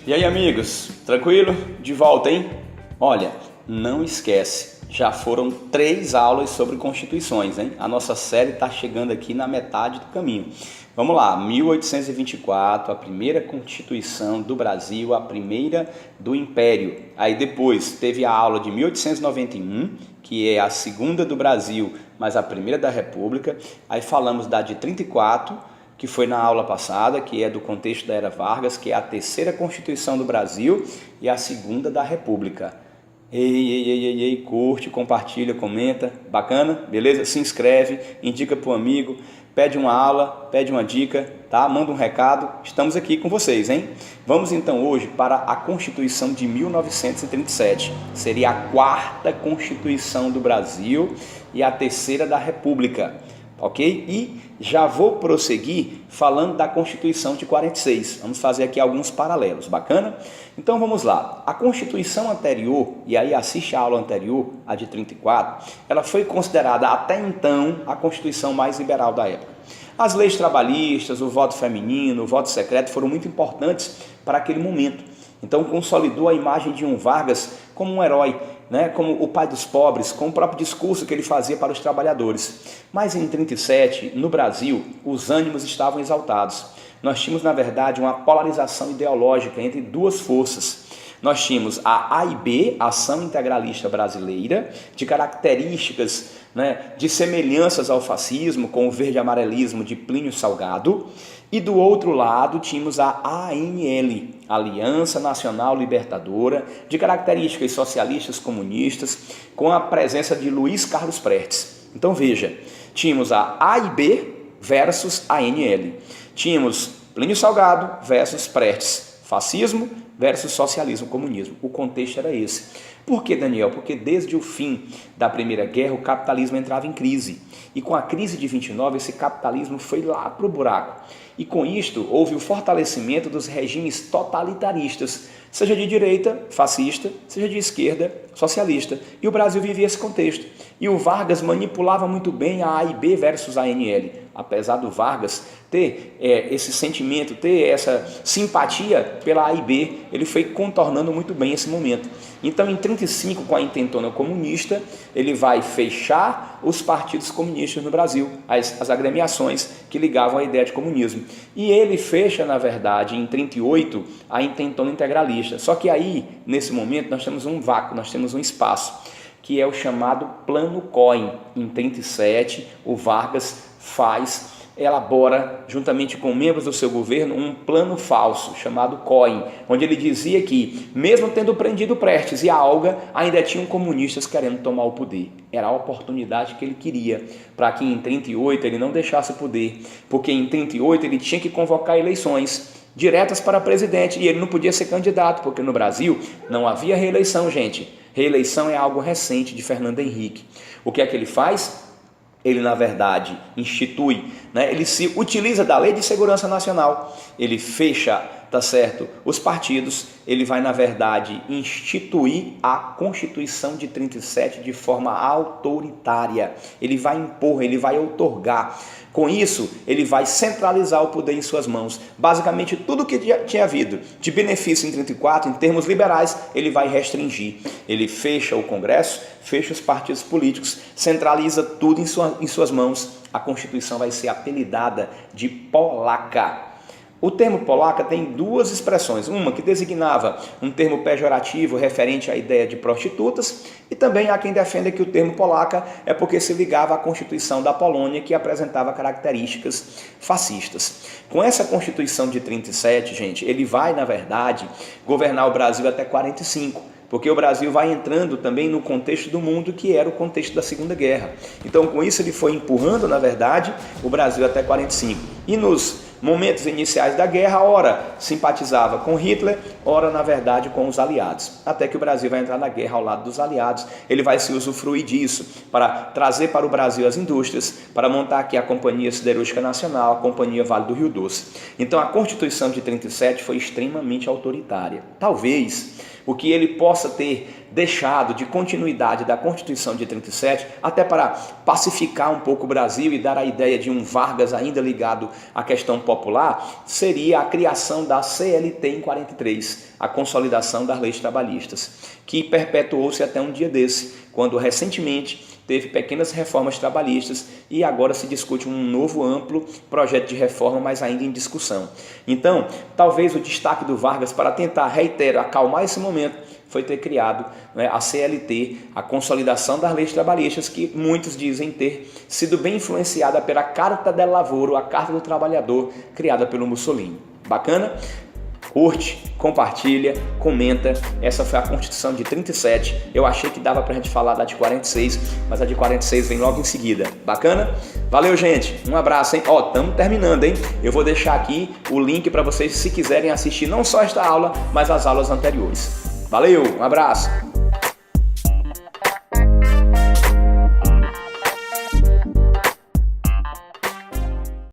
E aí, amigos, tranquilo? De volta, hein? Olha, não esquece, já foram 3 aulas sobre constituições, hein? A nossa série está chegando aqui na metade do caminho. Vamos lá, 1824, a primeira Constituição do Brasil, a primeira do Império. Aí depois teve a aula de 1891, que é a segunda do Brasil, mas a primeira da República. Aí falamos da de 34, que foi na aula passada, que é do contexto da Era Vargas, que é a terceira Constituição do Brasil e a segunda da República. Ei, curte, compartilha, comenta, bacana? Beleza? Se inscreve, indica para um amigo, pede uma aula, pede uma dica, tá? Manda um recado, estamos aqui com vocês, hein? Vamos então hoje para a Constituição de 1937, seria a 4ª Constituição do Brasil e a terceira da República. Ok? E já vou prosseguir falando da Constituição de 46. Vamos fazer aqui alguns paralelos, bacana? Então vamos lá. A Constituição anterior, e aí assiste a aula anterior, a de 34, ela foi considerada até então a Constituição mais liberal da época. As leis trabalhistas, o voto feminino, o voto secreto foram muito importantes para aquele momento. Então consolidou a imagem de um Vargas como um herói, né, como o pai dos pobres, com o próprio discurso que ele fazia para os trabalhadores. Mas em 37, no Brasil, os ânimos estavam exaltados. Nós tínhamos, na verdade, uma polarização ideológica entre duas forças. Nós tínhamos a AIB, Ação Integralista Brasileira, de características, né, de semelhanças ao fascismo, com o verde-amarelismo de Plínio Salgado, e do outro lado tínhamos a ANL, Aliança Nacional Libertadora, de características socialistas comunistas, com a presença de Luiz Carlos Prestes. Então veja, tínhamos a AIB versus a ANL, tínhamos Plínio Salgado versus Prestes, fascismo versus socialismo, comunismo. O contexto era esse. Por que, Daniel? Porque desde o fim da Primeira Guerra o capitalismo entrava em crise. E com a crise de 29 esse capitalismo foi lá para o buraco. E com isto houve o fortalecimento dos regimes totalitaristas, seja de direita, fascista, seja de esquerda, socialista. E o Brasil vivia esse contexto. E o Vargas manipulava muito bem a AIB versus a ANL. Apesar do Vargas ter esse sentimento, ter essa simpatia pela AIB, ele foi contornando muito bem esse momento. Então, em 35, com a intentona comunista, ele vai fechar os partidos comunistas no Brasil, as agremiações que ligavam a ideia de comunismo. E ele fecha, na verdade, em 38, a intentona integralista. Só que aí, nesse momento, nós temos um vácuo, nós temos um espaço, que é o chamado Plano Cohen. Em 37, o Vargas elabora, juntamente com membros do seu governo, um plano falso, chamado Cohen, onde ele dizia que, mesmo tendo prendido Prestes e a Alga, ainda tinham comunistas querendo tomar o poder. Era a oportunidade que ele queria, para que em 38 ele não deixasse o poder, porque em 38 ele tinha que convocar eleições diretas para presidente, e ele não podia ser candidato, porque no Brasil não havia reeleição, gente. Reeleição é algo recente de Fernando Henrique. O que é que ele faz? Ele, na verdade, institui, né? Ele se utiliza da Lei de Segurança Nacional, ele fecha, tá certo, os partidos, ele vai, na verdade, instituir a Constituição de 37 de forma autoritária, ele vai impor, ele vai outorgar. Com isso, ele vai centralizar o poder em suas mãos. Basicamente, tudo que tinha havido de benefício em 34, em termos liberais, ele vai restringir. Ele fecha o Congresso, fecha os partidos políticos, centraliza tudo em suas mãos. A Constituição vai ser apelidada de polaca. O termo polaca tem duas expressões, uma que designava um termo pejorativo referente à ideia de prostitutas, e também há quem defenda que o termo polaca é porque se ligava à Constituição da Polônia, que apresentava características fascistas. Com essa Constituição de 37, gente, ele vai, na verdade, governar o Brasil até 45, porque o Brasil vai entrando também no contexto do mundo, que era o contexto da Segunda Guerra. Então, com isso, ele foi empurrando, na verdade, o Brasil até 45. E nos momentos iniciais da guerra, ora simpatizava com Hitler, ora, na verdade, com os aliados. Até que o Brasil vai entrar na guerra ao lado dos aliados, ele vai se usufruir disso para trazer para o Brasil as indústrias, para montar aqui a Companhia Siderúrgica Nacional, a Companhia Vale do Rio Doce. Então, a Constituição de 37 foi extremamente autoritária. Talvez o que ele possa ter deixado de continuidade da Constituição de 37, até para pacificar um pouco o Brasil e dar a ideia de um Vargas ainda ligado à questão popular, seria a criação da CLT em 43, a consolidação das leis trabalhistas, que perpetuou-se até um dia desse, quando recentemente teve pequenas reformas trabalhistas e agora se discute um novo amplo projeto de reforma, mas ainda em discussão. Então, talvez o destaque do Vargas para tentar, reitero, acalmar esse momento, foi ter criado, né, a CLT, a consolidação das leis trabalhistas, que muitos dizem ter sido bem influenciada pela Carta del Lavoro, a Carta do Trabalhador, criada pelo Mussolini. Bacana? Curte, compartilha, comenta. Essa foi a Constituição de 37. Eu achei que dava pra gente falar da de 46, mas a de 46 vem logo em seguida. Bacana? Valeu, gente. Um abraço, hein? Ó, estamos terminando, hein? Eu vou deixar aqui o link para vocês, se quiserem assistir não só esta aula, mas as aulas anteriores. Valeu, um abraço!